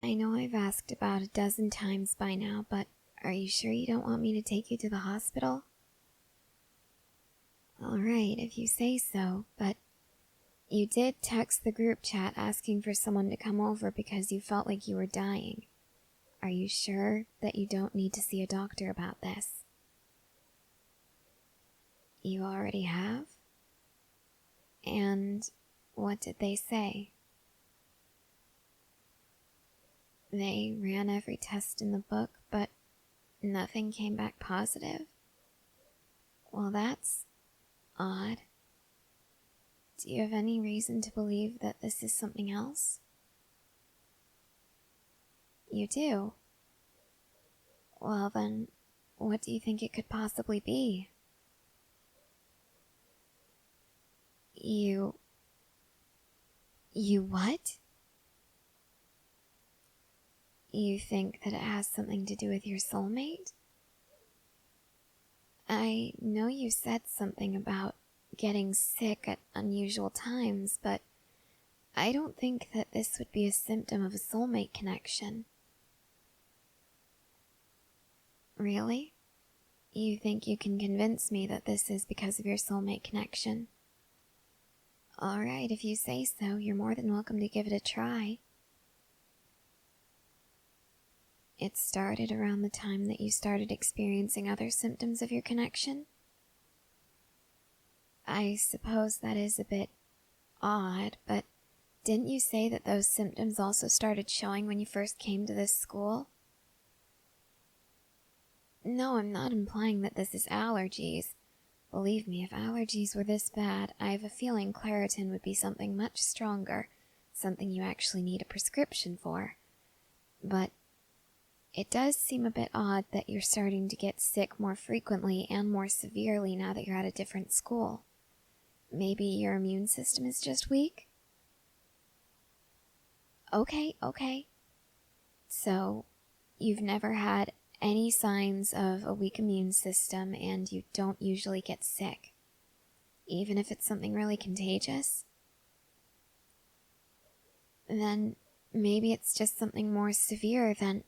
I know I've asked about 12 times by now, but are you sure you don't want me to take you to the hospital? Alright, if you say so, but you did text the group chat asking for someone to come over because you felt like you were dying. Are you sure that you don't need to see a doctor about this? You already have? And what did they say? They ran every test in the book, but nothing came back positive? Well, that's odd. Do you have any reason to believe that this is something else? You do? Well then, what do you think it could possibly be? You what? You think that it has something to do with your soulmate? I know you said something about getting sick at unusual times, but I don't think that this would be a symptom of a soulmate connection. Really? You think you can convince me that this is because of your soulmate connection? Alright, if you say so, you're more than welcome to give it a try. It started around the time that you started experiencing other symptoms of your connection? I suppose that is a bit odd, but didn't you say that those symptoms also started showing when you first came to this school? No, I'm not implying that this is allergies. Believe me, if allergies were this bad, I have a feeling Claritin would be something much stronger, something you actually need a prescription for. But it does seem a bit odd that you're starting to get sick more frequently and more severely now that you're at a different school. Maybe your immune system is just weak? Okay. So, you've never had any signs of a weak immune system and you don't usually get sick, even if it's something really contagious? Then maybe it's just something more severe than...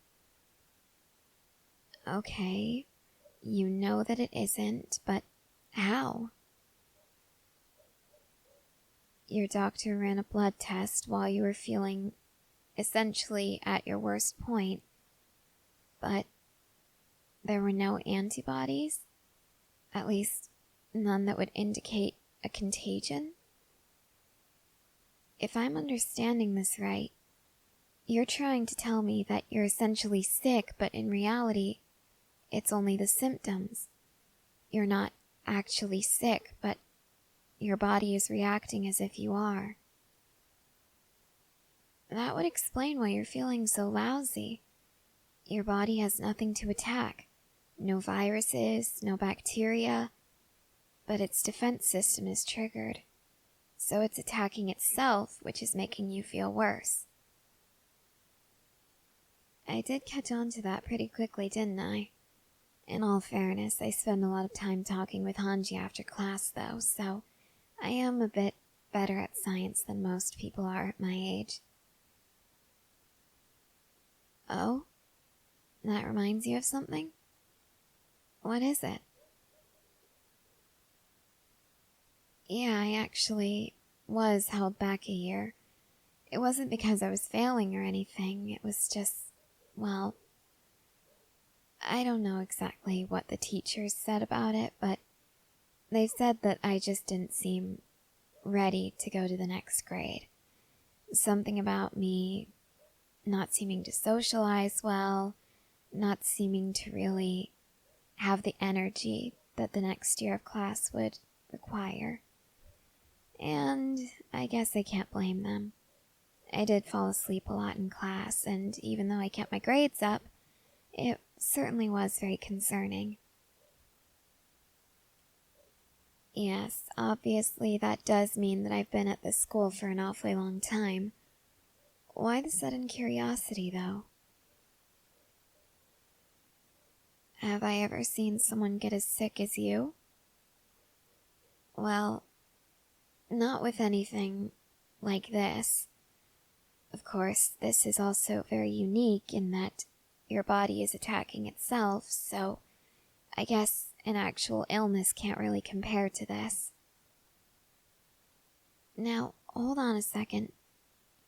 Okay, you know that it isn't, but how? Your doctor ran a blood test while you were feeling essentially at your worst point, but there were no antibodies, at least none that would indicate a contagion. If I'm understanding this right, you're trying to tell me that you're essentially sick, but in reality, it's only the symptoms. You're not actually sick, but your body is reacting as if you are. That would explain why you're feeling so lousy. Your body has nothing to attack. No viruses, no bacteria, but its defense system is triggered. So it's attacking itself, which is making you feel worse. I did catch on to that pretty quickly, didn't I? In all fairness, I spend a lot of time talking with Hanji after class, though, so I am a bit better at science than most people are at my age. Oh? That reminds you of something? What is it? Yeah, I actually was held back a year. It wasn't because I was failing or anything, it was just, well, I don't know exactly what the teachers said about it, but they said that I just didn't seem ready to go to the next grade. Something about me not seeming to socialize well, not seeming to really have the energy that the next year of class would require. And I guess I can't blame them. I did fall asleep a lot in class, and even though I kept my grades up, it certainly was very concerning. Yes, obviously that does mean that I've been at this school for an awfully long time. Why the sudden curiosity, though? Have I ever seen someone get as sick as you? Well, not with anything like this. Of course, this is also very unique in that your body is attacking itself, so I guess an actual illness can't really compare to this. Now, hold on a second.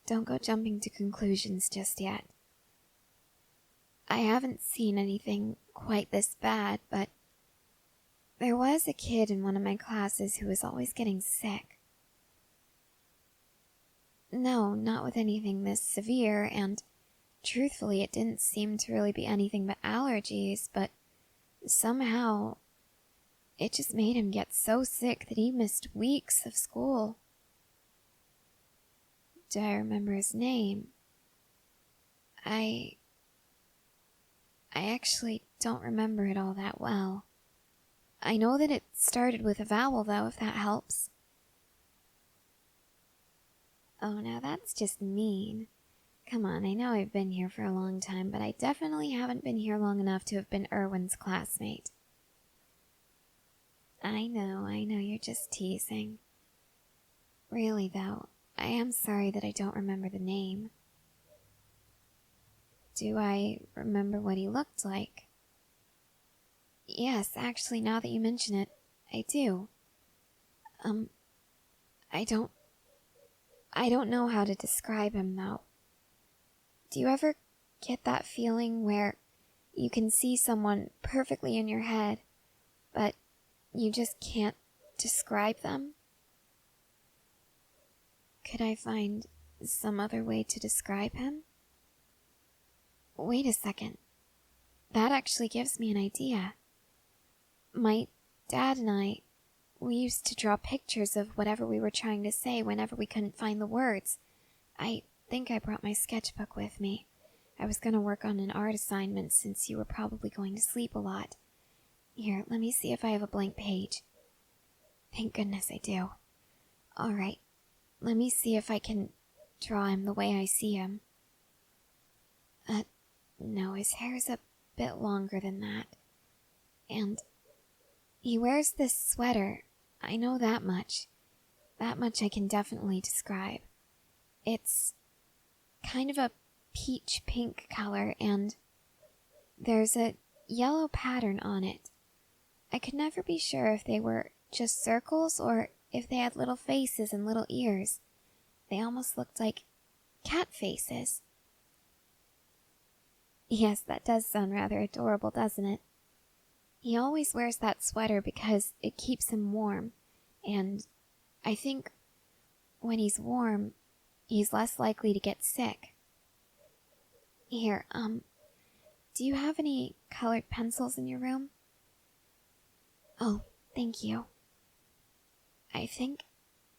Don't go jumping to conclusions just yet. I haven't seen anything quite this bad, but there was a kid in one of my classes who was always getting sick. No, not with anything this severe, and truthfully it didn't seem to really be anything but allergies, but somehow it just made him get so sick that he missed weeks of school. Do I remember his name? I actually don't remember it all that well. I know that it started with a vowel, though, if that helps. Oh, now that's just mean. Come on, I know I've been here for a long time, but I definitely haven't been here long enough to have been Erwin's classmate. I know, you're just teasing. Really, though, I am sorry that I don't remember the name. Do I remember what he looked like? Yes, actually, now that you mention it, I do. I don't know how to describe him, though. Do you ever get that feeling where you can see someone perfectly in your head, but you just can't describe them? Could I find some other way to describe him? Wait a second. That actually gives me an idea. My dad and we used to draw pictures of whatever we were trying to say whenever we couldn't find the words. I think I brought my sketchbook with me. I was going to work on an art assignment since you were probably going to sleep a lot. Here, let me see if I have a blank page. Thank goodness I do. Alright, let me see if I can draw him the way I see him. No, his hair's a bit longer than that. And he wears this sweater. I know that much. That much I can definitely describe. It's kind of a peach pink color, and there's a yellow pattern on it. I could never be sure if they were just circles or if they had little faces and little ears. They almost looked like cat faces. Yes, that does sound rather adorable, doesn't it? He always wears that sweater because it keeps him warm, and I think when he's warm, he's less likely to get sick. Here, do you have any colored pencils in your room? Oh, thank you. I think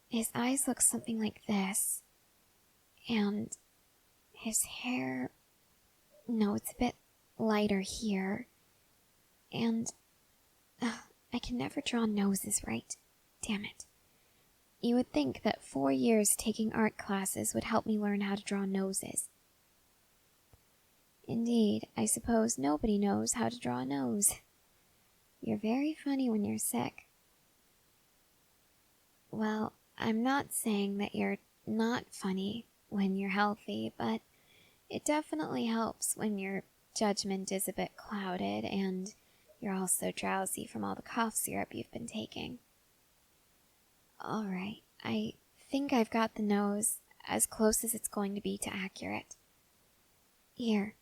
his eyes look something like this, and his hair... No, it's a bit lighter here. And I can never draw noses right. Damn it. You would think that 4 years taking art classes would help me learn how to draw noses. Indeed, I suppose nobody knows how to draw a nose. You're very funny when you're sick. Well, I'm not saying that you're not funny when you're healthy, but it definitely helps when your judgment is a bit clouded and you're also drowsy from all the cough syrup you've been taking. Alright, I think I've got the nose as close as it's going to be to accurate. Here,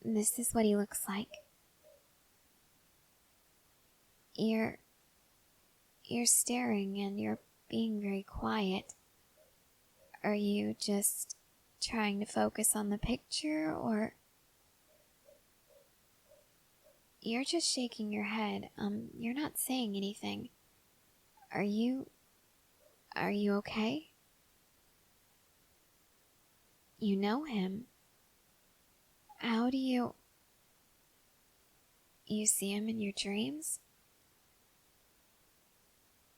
this is what he looks like. You're staring and you're being very quiet. Are you just trying to focus on the picture, or... You're just shaking your head. You're not saying anything. Are you okay? You know him. How do you see him in your dreams?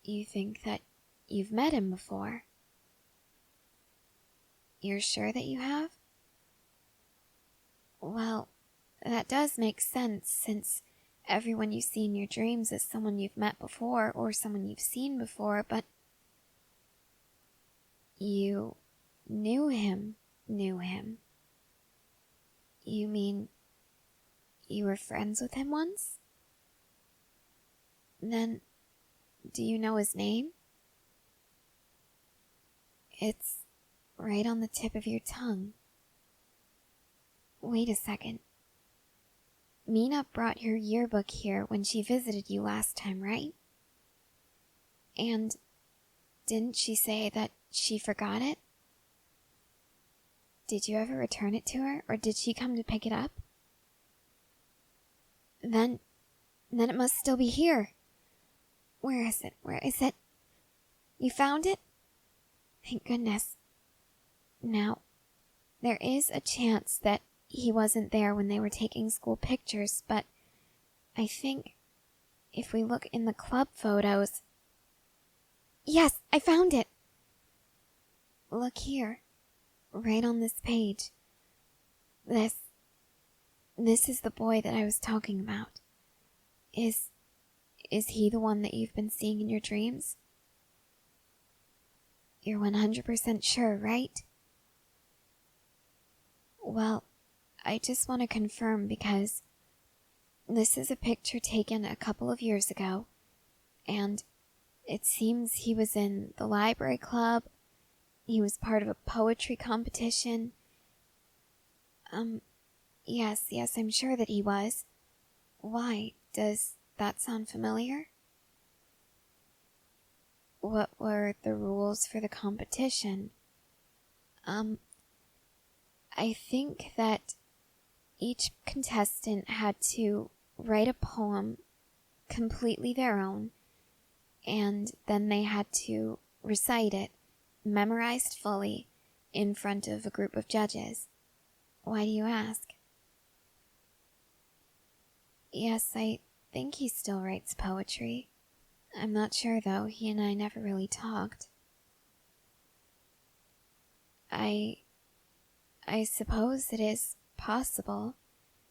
You think that you've met him before? You're sure that you have? Well, that does make sense, since everyone you see in your dreams is someone you've met before or someone you've seen before, but you knew him, knew him. You mean you were friends with him once? Then, do you know his name? It's right on the tip of your tongue. Wait a second. Mina brought your yearbook here when she visited you last time, right? And didn't she say that she forgot it? Did you ever return it to her, or did she come to pick it up? Then it must still be here. Where is it? Where is it? You found it? Thank goodness. Now, there is a chance that he wasn't there when they were taking school pictures, but I think if we look in the club photos... Yes, I found it! Look here, right on this page. This is the boy that I was talking about. Is he the one that you've been seeing in your dreams? You're 100% sure, right? Well, I just want to confirm because this is a picture taken a couple of years ago, and it seems he was in the library club. He was part of a poetry competition. Yes, I'm sure that he was. Why? Does that sound familiar? What were the rules for the competition? I think that each contestant had to write a poem completely their own, and then they had to recite it, memorized fully, in front of a group of judges. Why do you ask? Yes, I think he still writes poetry. I'm not sure, though. He and I never really talked. I suppose it is possible.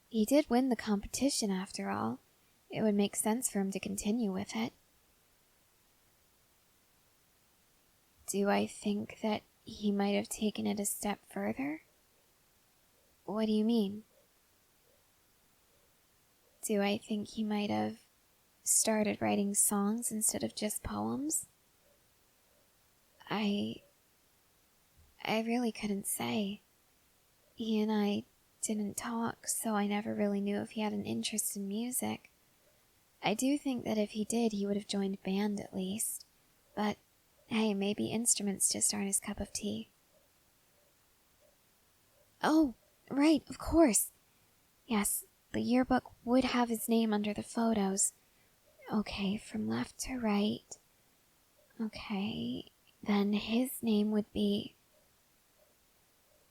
He did win the competition, after all. It would make sense for him to continue with it. Do I think that he might have taken it a step further? What do you mean? Do I think he might have started writing songs instead of just poems? I really couldn't say. He and I didn't talk, so I never really knew if he had an interest in music. I do think that if he did, he would have joined band at least. But, hey, maybe instruments just aren't his cup of tea. Oh, right, of course. Yes, the yearbook would have his name under the photos. Okay, from left to right. Okay, then his name would be...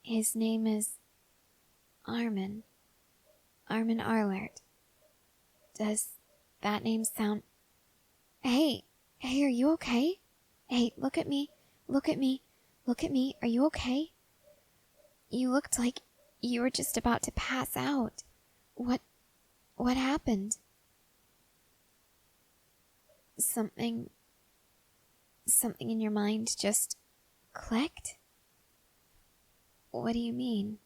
His name is Armin. Armin Arlert. Does that name sound... Hey, are you okay? Hey, look at me. Look at me. Are you okay? You looked like you were just about to pass out. What happened? Something in your mind just clicked? What do you mean?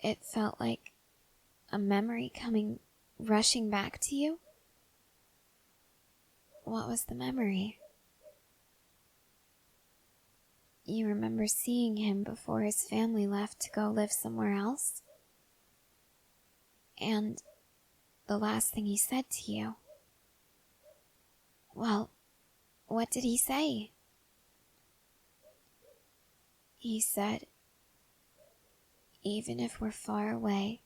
It felt like a memory rushing back to you? What was the memory? You remember seeing him before his family left to go live somewhere else? And the last thing he said to you? Well, what did he say? He said, even if we're far away,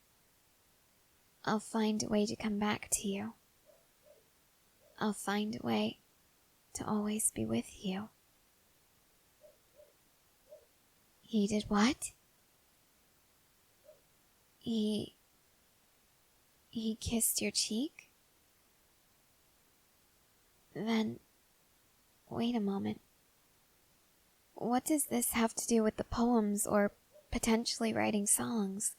I'll find a way to come back to you. I'll find a way to always be with you. He did what? He kissed your cheek? Then, wait a moment. What does this have to do with the poems or potentially writing songs?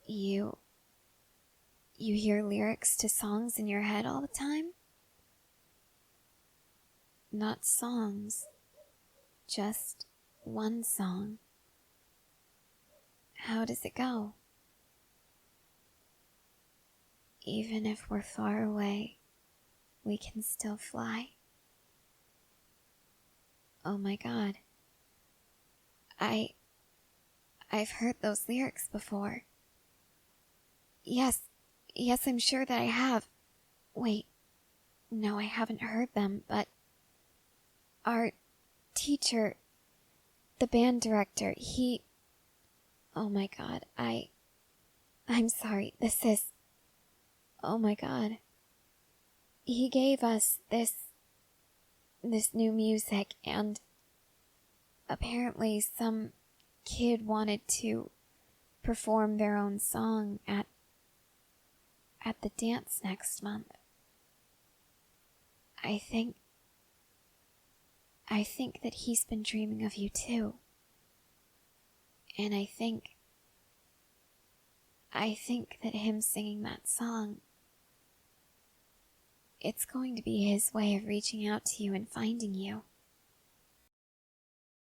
You hear lyrics to songs in your head all the time? not songs. Just one song. How does it go? Even if we're far away, we can still fly. Oh my god. I've heard those lyrics before. Yes, I'm sure that I have. Wait, no, I haven't heard them, but our teacher, the band director, oh my god, I'm sorry, oh my god. He gave us this new music, and apparently some kid wanted to perform their own song at the dance next month. I think that he's been dreaming of you too. And I think that him singing that song, it's going to be his way of reaching out to you and finding you.